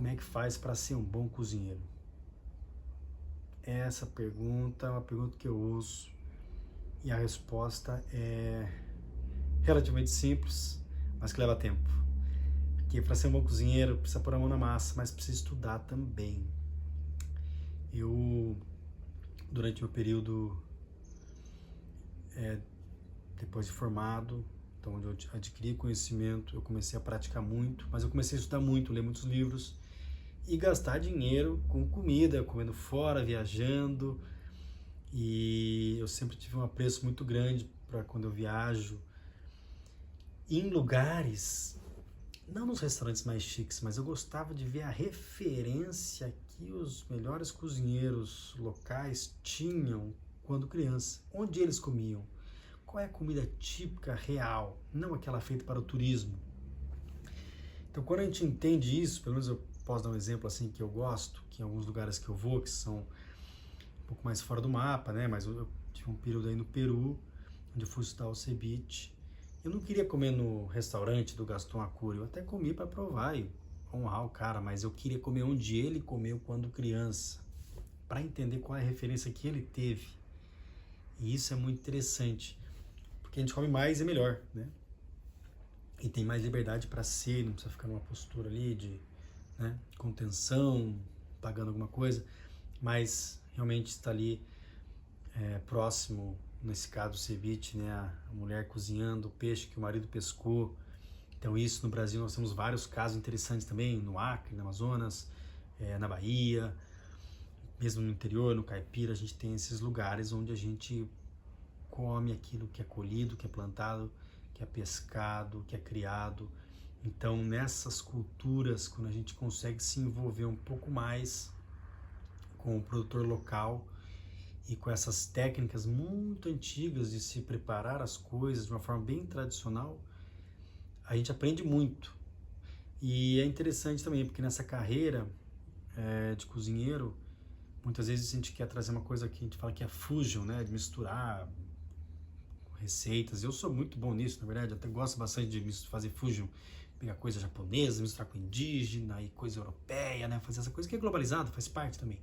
como é que faz para ser um bom cozinheiro? Essa pergunta é uma pergunta que eu ouço e a resposta é relativamente simples, mas que leva tempo. Porque para ser um bom cozinheiro precisa pôr a mão na massa, mas precisa estudar também. Eu, durante o meu período depois de formado, então onde eu adquiri conhecimento, eu comecei a praticar muito, mas eu comecei a estudar muito, ler muitos livros e gastar dinheiro com comida, comendo fora, viajando. E eu sempre tive um apreço muito grande para quando eu viajo em lugares, não nos restaurantes mais chiques, mas eu gostava de ver a referência que os melhores cozinheiros locais tinham quando criança. Onde eles comiam? Qual é a comida típica real, não aquela feita para o turismo? Então, quando a gente entende isso, pelo menos eu posso dar um exemplo assim que eu gosto, que em alguns lugares que eu vou, que são um pouco mais fora do mapa, né? Mas eu tive um período aí no Peru, onde eu fui estudar o ceviche. Eu não queria comer no restaurante do Gaston Acuri, eu até comi para provar e honrar o cara, mas eu queria comer onde ele comeu quando criança, para entender qual é a referência que ele teve. E isso é muito interessante, porque a gente come mais e melhor, né? E tem mais liberdade para ser, não precisa ficar numa postura ali de, né, contenção, pagando alguma coisa, mas realmente está ali próximo, nesse caso o ceviche, né, a mulher cozinhando o peixe que o marido pescou. Então isso no Brasil nós temos vários casos interessantes também, no Acre, no Amazonas, na Bahia, mesmo no interior, no Caipira, a gente tem esses lugares onde a gente come aquilo que é colhido, que é plantado, que é pescado, que é criado. Então nessas culturas, quando a gente consegue se envolver um pouco mais com o produtor local e com essas técnicas muito antigas de se preparar as coisas de uma forma bem tradicional, a gente aprende muito. E é interessante também, porque nessa carreira de cozinheiro, muitas vezes a gente quer trazer uma coisa que a gente fala que é fusion, né? De misturar receitas. Eu sou muito bom nisso, na verdade, eu até gosto bastante de fazer fusion, pegar coisa japonesa, misturar com indígena e coisa europeia, né? Fazer essa coisa que é globalizada, faz parte também.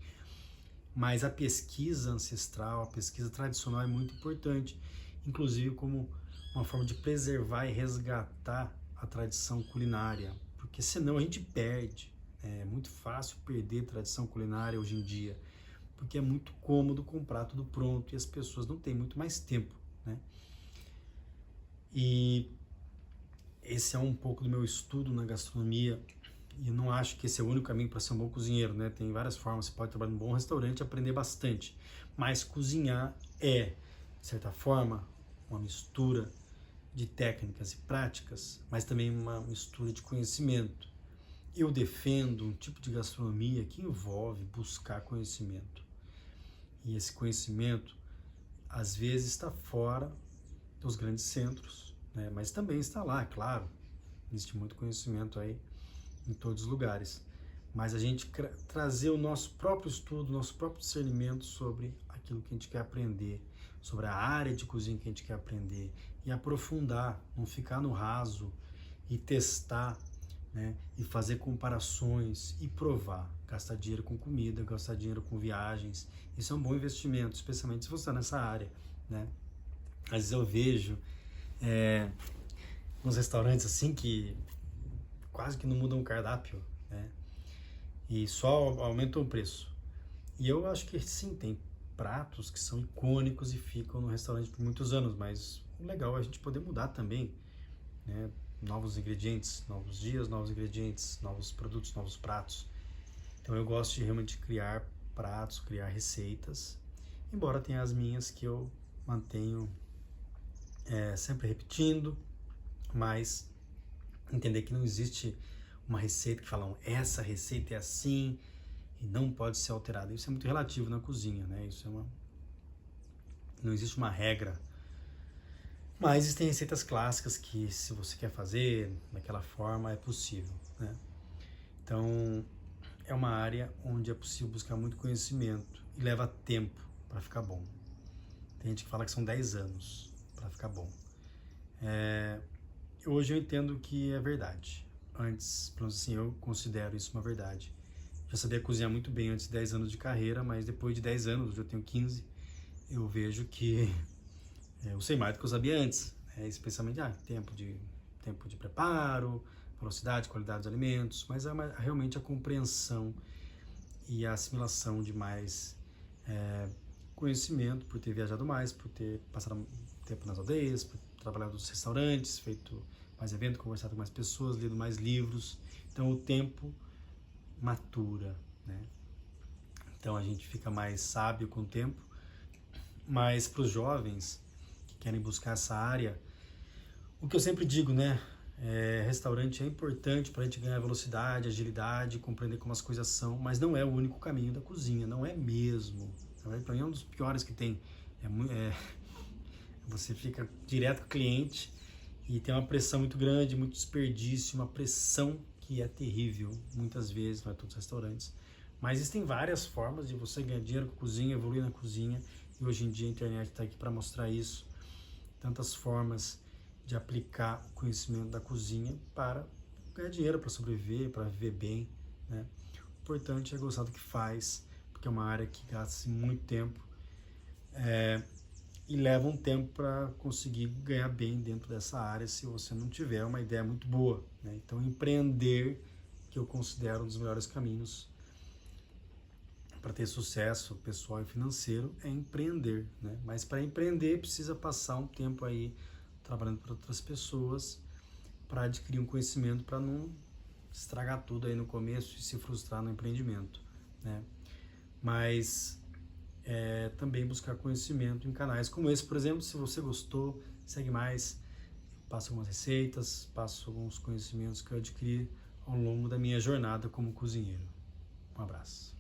Mas a pesquisa ancestral, a pesquisa tradicional é muito importante, inclusive como uma forma de preservar e resgatar a tradição culinária, porque senão a gente perde. É muito fácil perder tradição culinária hoje em dia, porque é muito cômodo comprar tudo pronto e as pessoas não têm muito mais tempo, né? E esse é um pouco do meu estudo na gastronomia, e eu não acho que esse é o único caminho para ser um bom cozinheiro, né? Tem várias formas, você pode trabalhar num bom restaurante e aprender bastante, mas cozinhar é, de certa forma, uma mistura de técnicas e práticas, mas também uma mistura de conhecimento. Eu defendo um tipo de gastronomia que envolve buscar conhecimento. E esse conhecimento, às vezes, está fora dos grandes centros, né? Mas também está lá, é claro. Existe muito conhecimento aí em todos os lugares. Mas a gente trazer o nosso próprio estudo, nosso próprio discernimento sobre aquilo que a gente quer aprender, sobre a área de cozinha que a gente quer aprender e aprofundar, não ficar no raso e testar, né? E fazer comparações e provar, gastar dinheiro com comida, gastar dinheiro com viagens. Isso é um bom investimento, especialmente se você está nessa área, né? Às vezes eu vejo uns restaurantes assim que quase que não mudam o cardápio, né? E só aumentam o preço. E eu acho que sim, tem pratos que são icônicos e ficam no restaurante por muitos anos, mas o legal é a gente poder mudar também, né? Novos ingredientes, novos dias, novos ingredientes, novos produtos, novos pratos. Então eu gosto de realmente criar pratos, criar receitas, embora tenha as minhas que eu mantenho sempre repetindo, mas entender que não existe uma receita que falam essa receita é assim e não pode ser alterada. Isso é muito relativo na cozinha, né? Não existe uma regra. Mas existem receitas clássicas que, se você quer fazer daquela forma, é possível, né? Então, é uma área onde é possível buscar muito conhecimento e leva tempo para ficar bom. Tem gente que fala que são 10 anos para ficar bom. Hoje eu entendo que é verdade. antes, pelo menos assim, eu considero isso uma verdade. Já sabia cozinhar muito bem antes de 10 anos de carreira, mas depois de 10 anos, hoje eu tenho 15, eu vejo que eu sei mais do que eu sabia antes, né? Especialmente tempo de preparo, velocidade, qualidade dos alimentos, mas realmente a compreensão e a assimilação de mais conhecimento, por ter viajado mais, por ter passado tempo nas aldeias, por ter trabalhado nos restaurantes, feito mais eventos, conversado com mais pessoas, lido mais livros. Então o tempo matura, né? Então a gente fica mais sábio com o tempo. Mas para os jovens que querem buscar essa área, o que eu sempre digo, né? Restaurante é importante para a gente ganhar velocidade, agilidade, compreender como as coisas são, mas não é o único caminho da cozinha, não é mesmo. Para mim é um dos piores que tem. Você fica direto com o cliente e tem uma pressão muito grande, muito desperdício, uma pressão que é terrível, muitas vezes, não é todos os restaurantes. Mas existem várias formas de você ganhar dinheiro com a cozinha, evoluir na cozinha, e hoje em dia a internet está aqui para mostrar isso. Tantas formas de aplicar o conhecimento da cozinha para ganhar dinheiro, para sobreviver, para viver bem, né? O importante é gostar do que faz, porque é uma área que gasta muito tempo e leva um tempo para conseguir ganhar bem dentro dessa área se você não tiver uma ideia muito boa, né? Então empreender, que eu considero um dos melhores caminhos para ter sucesso pessoal e financeiro, é empreender, né? Mas para empreender precisa passar um tempo aí trabalhando para outras pessoas para adquirir um conhecimento, para não estragar tudo aí no começo e se frustrar no empreendimento, né? Mas também buscar conhecimento em canais como esse, por exemplo. Se você gostou, segue mais, passo algumas receitas, passo alguns conhecimentos que eu adquiri ao longo da minha jornada como cozinheiro. Um abraço.